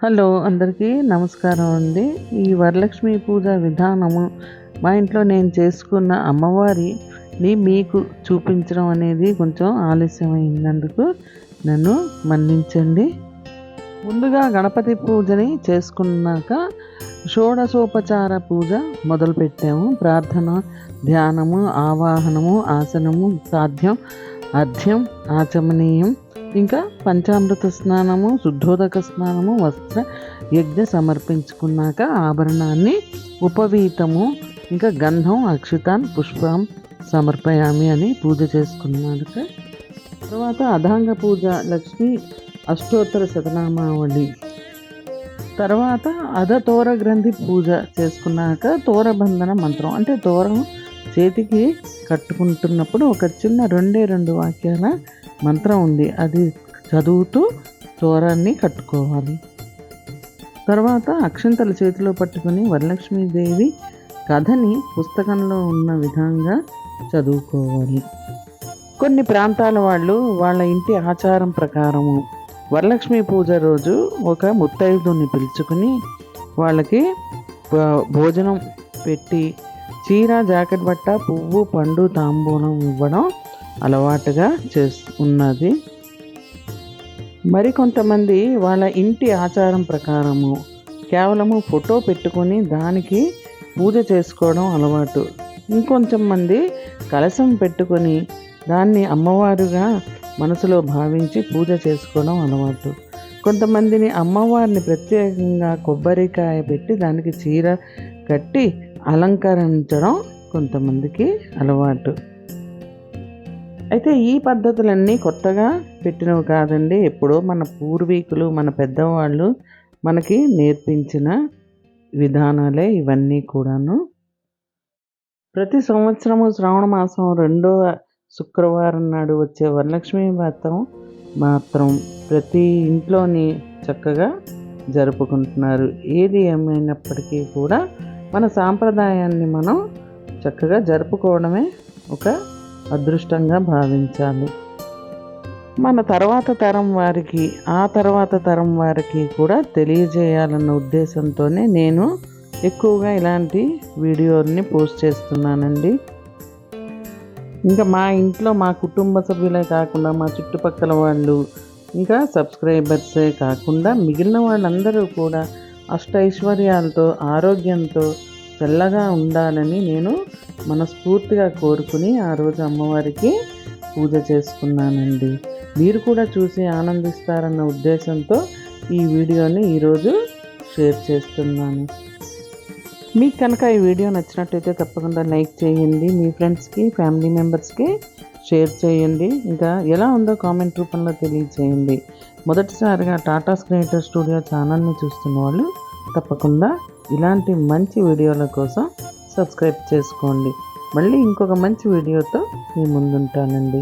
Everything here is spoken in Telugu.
హలో అందరికీ నమస్కారం అండి. ఈ వరలక్ష్మి పూజ విధానము మా ఇంట్లో నేను చేసుకున్న అమ్మవారిని మీకు చూపించడం అనేది కొంచెం ఆలస్యమైనందుకు నన్ను మన్నించండి. ముందుగా గణపతి పూజని చేసుకున్నాక షోడశోపచార పూజ మొదలుపెట్టాము. ప్రార్థన, ధ్యానము, ఆవాహనము, ఆసనము, సాధ్యం, అర్ఘ్యం, ఆచమనీయం, ఇంకా పంచామృత స్నానము, శుద్ధోదక స్నానము, వస్త్ర యజ్ఞ సమర్పించుకున్నాక ఆభరణాన్ని, ఉపవీతము, ఇంకా గంధం, అక్షితాన్, పుష్పం సమర్పయామి అని పూజ చేసుకున్నాక తర్వాత అధాంగ పూజ, లక్ష్మీ అష్టోత్తర శతనామావళి, తర్వాత తోర గ్రంథి పూజ చేసుకున్నాక తోరబంధన మంత్రం అంటే తోరం చేతికి కట్టుకుంటున్నప్పుడు ఒక చిన్న 2 వాక్యాల మంత్రం ఉంది, అది చదువుతూ తోరాన్ని కట్టుకోవాలి. తర్వాత అక్షంతలు చేతిలో పట్టుకుని వరలక్ష్మీదేవి కథని పుస్తకంలో ఉన్న విధంగా చదువుకోవాలి. కొన్ని ప్రాంతాల వాళ్ళు వాళ్ళ ఇంటి ఆచారం ప్రకారము వరలక్ష్మి పూజ రోజు ఒక ముత్తైదుని పిలుచుకుని వాళ్ళకి భోజనం పెట్టి చీర, జాకెట్ బట్ట, పువ్వు, పండు, తాంబూలం ఇవ్వడం అలవాటుగా ఉన్నది. మరికొంతమంది వాళ్ళ ఇంటి ఆచారం ప్రకారము కేవలము ఫోటో పెట్టుకొని దానికి పూజ చేసుకోవడం అలవాటు. ఇంకొంచెం మంది కలశం పెట్టుకొని దాన్ని అమ్మవారుగా మనసులో భావించి పూజ చేసుకోవడం అలవాటు. కొంతమందిని అమ్మవారిని ప్రత్యేకంగా కొబ్బరికాయ పెట్టి దానికి చీర కట్టి అలంకరించడం కొంతమందికి అలవాటు. అయితే ఈ పద్ధతులన్నీ కొత్తగా పెట్టినవి కాదండి. ఎప్పుడో మన పూర్వీకులు, మన పెద్దవాళ్ళు మనకి నేర్పించిన విధానాలే ఇవన్నీ కూడాను. ప్రతి సంవత్సరము శ్రావణ మాసం 2వ శుక్రవారం నాడు వచ్చే వరలక్ష్మి వ్రతం మాత్రం ప్రతి ఇంట్లోని చక్కగా జరుపుకుంటున్నారు. ఏది ఏమైనప్పటికీ కూడా మన సాంప్రదాయాన్ని మనం చక్కగా జరుపుకోవడమే ఒక అదృష్టంగా భావించాలి. మన తర్వాత తరం వారికి, ఆ తర్వాత తరం వారికి కూడా తెలియజేయాలన్న ఉద్దేశంతోనే నేను ఎక్కువగా ఇలాంటి వీడియోని పోస్ట్ చేస్తున్నానండి. ఇంకా మా ఇంట్లో మా కుటుంబ సభ్యులే కాకుండా మా చుట్టుపక్కల వాళ్ళు, ఇంకా సబ్స్క్రైబర్సే కాకుండా మిగిలిన వాళ్ళందరూ కూడా అష్టైశ్వర్యాలతో, ఆరోగ్యంతో చల్లగా ఉండాలని నేను మనస్ఫూర్తిగా కోరుకుని ఆ రోజు అమ్మవారికి పూజ చేసుకున్నానండి. మీరు కూడా చూసి ఆనందిస్తారన్న ఉద్దేశంతో ఈ వీడియోని ఈరోజు షేర్ చేస్తున్నాను. మీకు కనుక ఈ వీడియో నచ్చినట్టయితే తప్పకుండా లైక్ చేయండి, మీ ఫ్రెండ్స్కి, ఫ్యామిలీ మెంబర్స్కి షేర్ చేయండి. ఇంకా ఎలా ఉందో కామెంట్ రూపంలో తెలియజేయండి. మొదటిసారిగా టాటాస్ క్రియేటర్ స్టూడియో ఛానల్ని చూస్తున్న వాళ్ళు తప్పకుండా ఇలాంటి మంచి వీడియోల కోసం సబ్స్క్రైబ్ చేసుకోండి. మళ్ళీ ఇంకొక మంచి వీడియోతో మీ ముందుంటానండి.